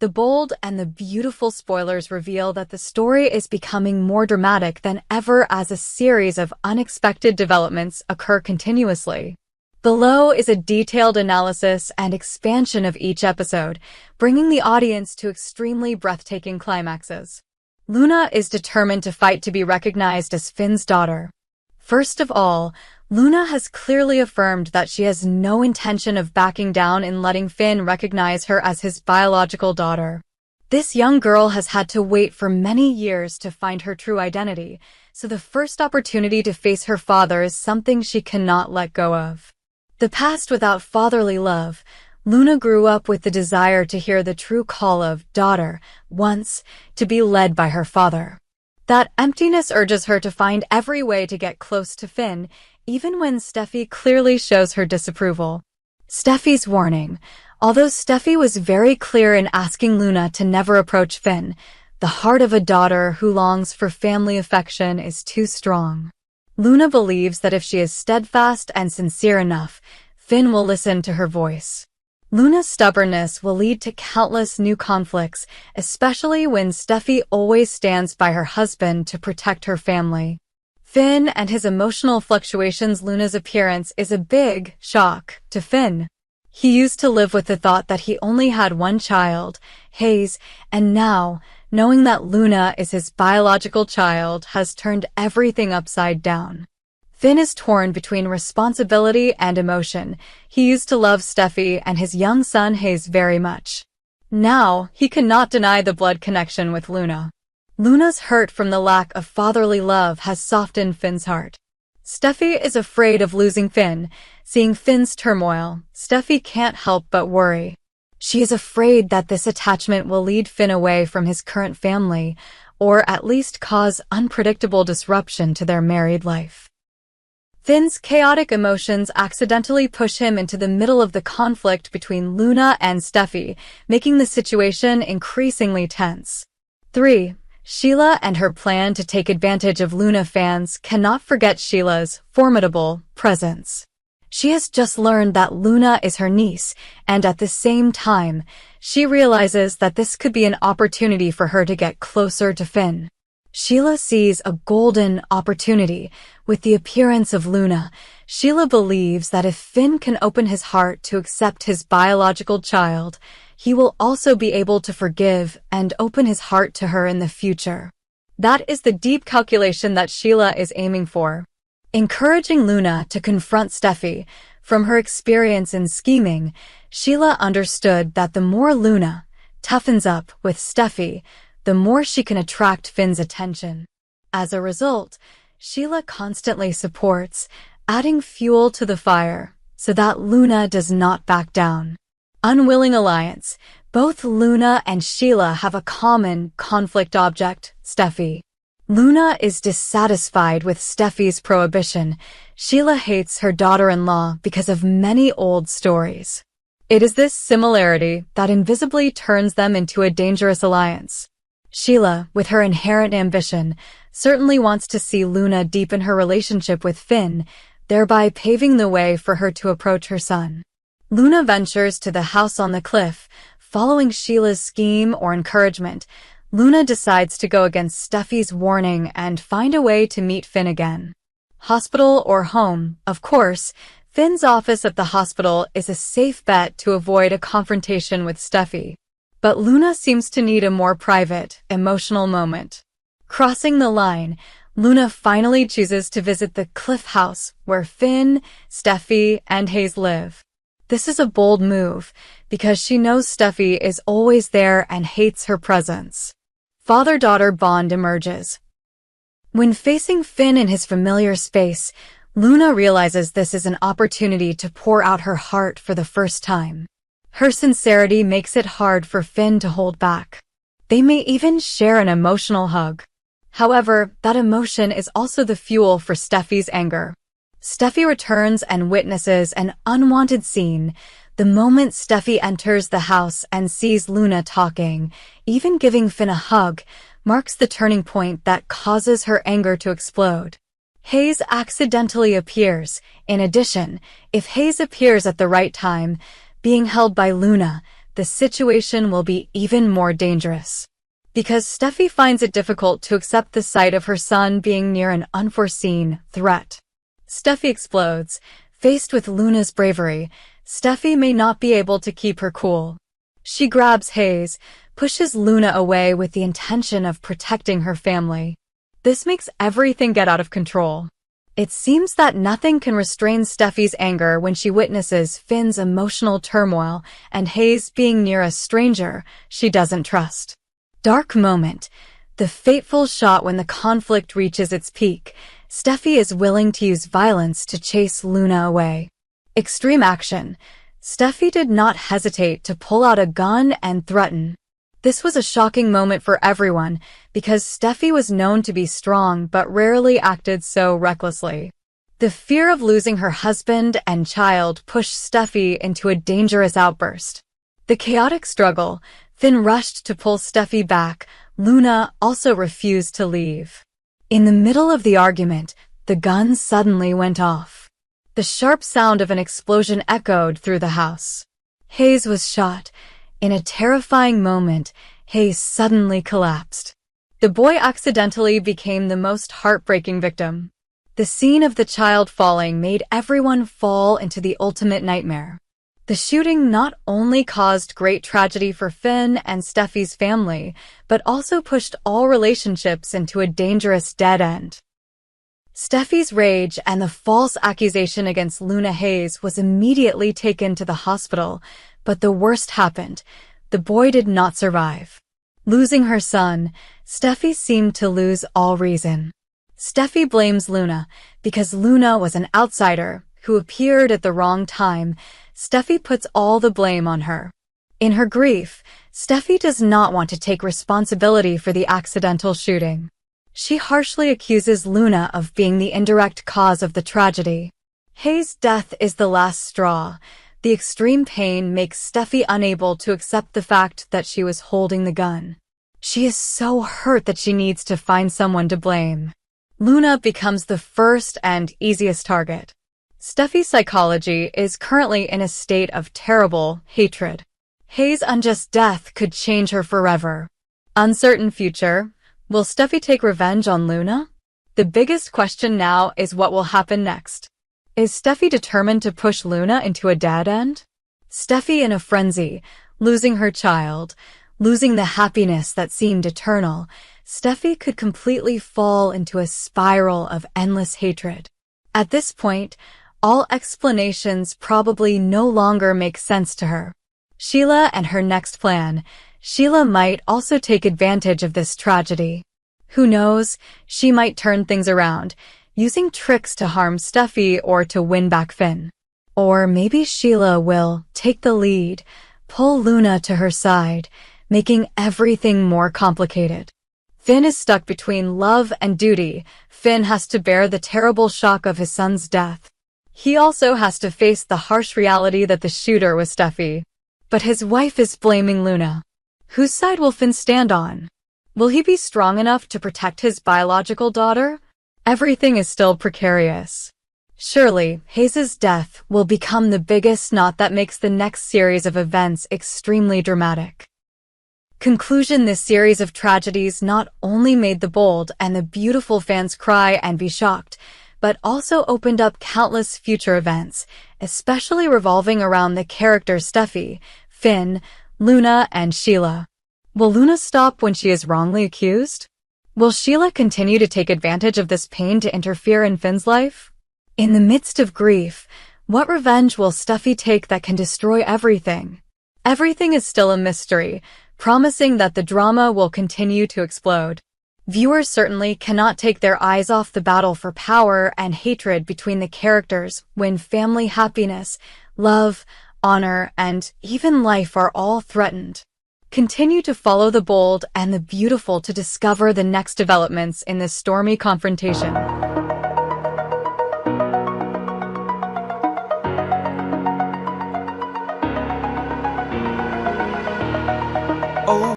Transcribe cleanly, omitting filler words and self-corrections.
The bold and the beautiful spoilers reveal that the story is becoming more dramatic than ever as a series of unexpected developments occur continuously. Below is a detailed analysis and expansion of each episode, bringing the audience to extremely breathtaking climaxes. Luna is determined to fight to be recognized as Finn's daughter. First of all, Luna has clearly affirmed that she has no intention of backing down in letting Finn recognize her as his biological daughter. This young girl has had to wait for many years to find her true identity, so the first opportunity to face her father is something she cannot let go of. The past without fatherly love, Luna grew up with the desire to hear the true call of daughter, once, to be led by her father. That emptiness urges her to find every way to get close to Finn, even when Steffy clearly shows her disapproval. Steffy's warning. Although Steffy was very clear in asking Luna to never approach Finn, the heart of a daughter who longs for family affection is too strong. Luna believes that if she is steadfast and sincere enough, Finn will listen to her voice. Luna's stubbornness will lead to countless new conflicts, especially when Steffy always stands by her husband to protect her family. Finn and his emotional fluctuations. Luna's appearance is a big shock to Finn. He used to live with the thought that he only had one child, Hayes, and now, knowing that Luna is his biological child, has turned everything upside down. Finn is torn between responsibility and emotion. He used to love Steffy and his young son Hayes very much. Now, he cannot deny the blood connection with Luna. Luna's hurt from the lack of fatherly love has softened Finn's heart. Steffy is afraid of losing Finn. Seeing Finn's turmoil, Steffy can't help but worry. She is afraid that this attachment will lead Finn away from his current family, or at least cause unpredictable disruption to their married life. Finn's chaotic emotions accidentally push him into the middle of the conflict between Luna and Steffy, making the situation increasingly tense. 3. Sheila and her plan to take advantage of Luna. Fans cannot forget Sheila's formidable presence. She has just learned that Luna is her niece, and at the same time, she realizes that this could be an opportunity for her to get closer to Finn. Sheila sees a golden opportunity. With the appearance of Luna, Sheila believes that if Finn can open his heart to accept his biological child, he will also be able to forgive and open his heart to her in the future. That is the deep calculation that Sheila is aiming for. Encouraging Luna to confront Steffy. From her experience in scheming, Sheila understood that the more Luna toughens up with Steffy, the more she can attract Finn's attention. As a result, Sheila constantly supports, adding fuel to the fire, so that Luna does not back down. Unwilling alliance. Both Luna and Sheila have a common conflict object, Steffy. Luna is dissatisfied with Steffy's prohibition. Sheila hates her daughter-in-law because of many old stories. It is this similarity that invisibly turns them into a dangerous alliance. Sheila, with her inherent ambition, certainly wants to see Luna deepen her relationship with Finn, thereby paving the way for her to approach her son. Luna ventures to the house on the cliff. Following Sheila's scheme or encouragement, Luna decides to go against Steffy's warning and find a way to meet Finn again. Hospital or home, of course, Finn's office at the hospital is a safe bet to avoid a confrontation with Steffy. But Luna seems to need a more private, emotional moment. Crossing the line, Luna finally chooses to visit the cliff house where Finn, Steffy, and Hayes live. This is a bold move, because she knows Steffy is always there and hates her presence. Father-daughter bond emerges. When facing Finn in his familiar space, Luna realizes this is an opportunity to pour out her heart for the first time. Her sincerity makes it hard for Finn to hold back. They may even share an emotional hug. However, that emotion is also the fuel for Steffy's anger. Steffy returns and witnesses an unwanted scene. The moment Steffy enters the house and sees Luna talking, even giving Finn a hug, marks the turning point that causes her anger to explode. Hayes accidentally appears. In addition, if Hayes appears at the right time, being held by Luna, the situation will be even more dangerous. Because Steffy finds it difficult to accept the sight of her son being near an unforeseen threat. Steffy explodes. Faced with Luna's bravery, Steffy may not be able to keep her cool. She grabs Hayes, pushes Luna away with the intention of protecting her family. This makes everything get out of control. It seems that nothing can restrain Steffy's anger when she witnesses Finn's emotional turmoil and Hayes being near a stranger she doesn't trust. Dark moment. The fateful shot when the conflict reaches its peak. Steffy is willing to use violence to chase Luna away. Extreme action. Steffy did not hesitate to pull out a gun and threaten. This was a shocking moment for everyone because Steffy was known to be strong but rarely acted so recklessly. The fear of losing her husband and child pushed Steffy into a dangerous outburst. The chaotic struggle. Finn rushed to pull Steffy back. Luna also refused to leave. In the middle of the argument, the gun suddenly went off. The sharp sound of an explosion echoed through the house. Hayes was shot. In a terrifying moment, Hayes suddenly collapsed. The boy accidentally became the most heartbreaking victim. The scene of the child falling made everyone fall into the ultimate nightmare. The shooting not only caused great tragedy for Finn and Steffy's family, but also pushed all relationships into a dangerous dead end. Steffy's rage and the false accusation against Luna Hayes was immediately taken to the hospital, but the worst happened. The boy did not survive. Losing her son, Steffy seemed to lose all reason. Steffy blames Luna because Luna was an outsider who appeared at the wrong time. Steffy puts all the blame on her. In her grief, Steffy does not want to take responsibility for the accidental shooting. She harshly accuses Luna of being the indirect cause of the tragedy. Hayes' death is the last straw. The extreme pain makes Steffy unable to accept the fact that she was holding the gun. She is so hurt that she needs to find someone to blame. Luna becomes the first and easiest target. Steffy's psychology is currently in a state of terrible hatred. Hayes' unjust death could change her forever. Uncertain future. Will Steffy take revenge on Luna? The biggest question now is what will happen next. Is Steffy determined to push Luna into a dead end? Steffy in a frenzy, losing her child, losing the happiness that seemed eternal, Steffy could completely fall into a spiral of endless hatred. At this point, all explanations probably no longer make sense to her. Sheila and her next plan. Sheila might also take advantage of this tragedy. Who knows, she might turn things around, using tricks to harm Steffy or to win back Finn. Or maybe Sheila will take the lead, pull Luna to her side, making everything more complicated. Finn is stuck between love and duty. Finn has to bear the terrible shock of his son's death. He also has to face the harsh reality that the shooter was Steffy. But his wife is blaming Luna. Whose side will Finn stand on? Will he be strong enough to protect his biological daughter? Everything is still precarious. Surely, Hayes' death will become the biggest knot that makes the next series of events extremely dramatic. Conclusion. This series of tragedies not only made the bold and the beautiful fans cry and be shocked, but also opened up countless future events, especially revolving around the characters Steffy, Finn, Luna, and Sheila. Will Luna stop when she is wrongly accused? Will Sheila continue to take advantage of this pain to interfere in Finn's life? In the midst of grief, what revenge will Steffy take that can destroy everything? Everything is still a mystery, promising that the drama will continue to explode. Viewers certainly cannot take their eyes off the battle for power and hatred between the characters when family happiness, love, honor, and even life are all threatened. Continue to follow the bold and the beautiful to discover the next developments in this stormy confrontation.